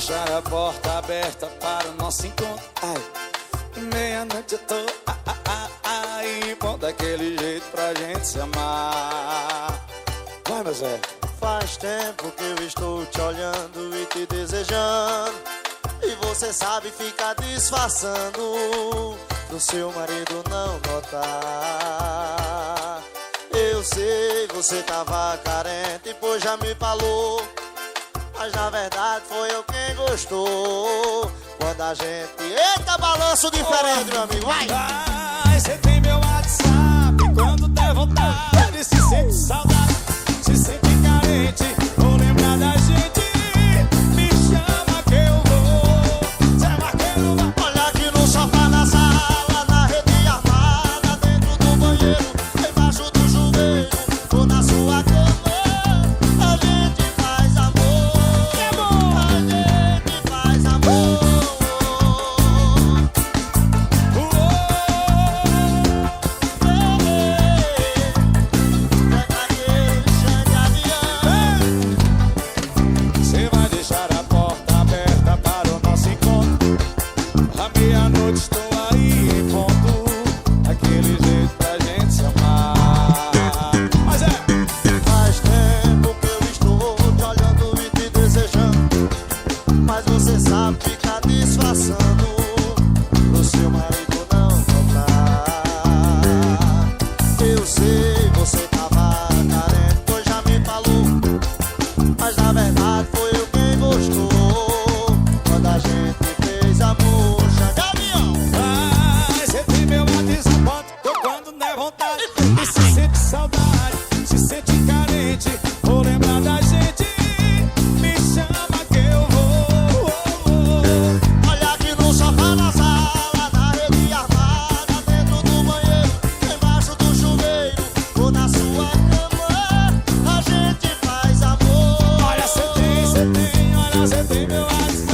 deixar a porta aberta para o nosso encontro. Ai, meia-noite eu tô aí, bom daquele jeito pra gente se amar. Vai, meu Zé. Faz tempo que eu estou te olhando e te desejando, e você sabe ficar disfarçando pro seu marido não notar. Eu sei, você tava carente, pois já me falou, mas na verdade foi eu quem gostou. Quando a gente... Eita, balanço diferente, meu amigo, vai! Ai, você tem meu WhatsApp, quando der vontade, se sente saudade, se sente carente, vou lembrar da gente. Me chama que eu vou. Zé Vaqueiro vai. Olha aqui no sofá na sala, na rede armada, dentro do banheiro, embaixo do chuveiro, ou na sua cama. A gente faz amor, É bom. a gente faz amor. Xand Avião. Você vai deixar a porta aberta para o nosso encontro. À meia-noite estou aí em ponto, aquele jeito pra gente se amar. Mas é. Faz tempo que eu estou te olhando e te desejando, mas você sabe ficar disfarçando pro seu marido não notar. Eu sei, você tava carente, pois já me falou, mas na verdade foi eu quem gostou. Quando a gente fez amor, Xand Avião. Ai, você tem meu WhatsApp, tô quando der vontade, e se sente saudade, se sente carente, vou lembrar da gente. Me chama que eu vou. Olha aqui no sofá na sala, na rede armada, dentro do banheiro, embaixo do chuveiro, ou na sua cama. A gente faz amor. Olha, você tem meu WhatsApp.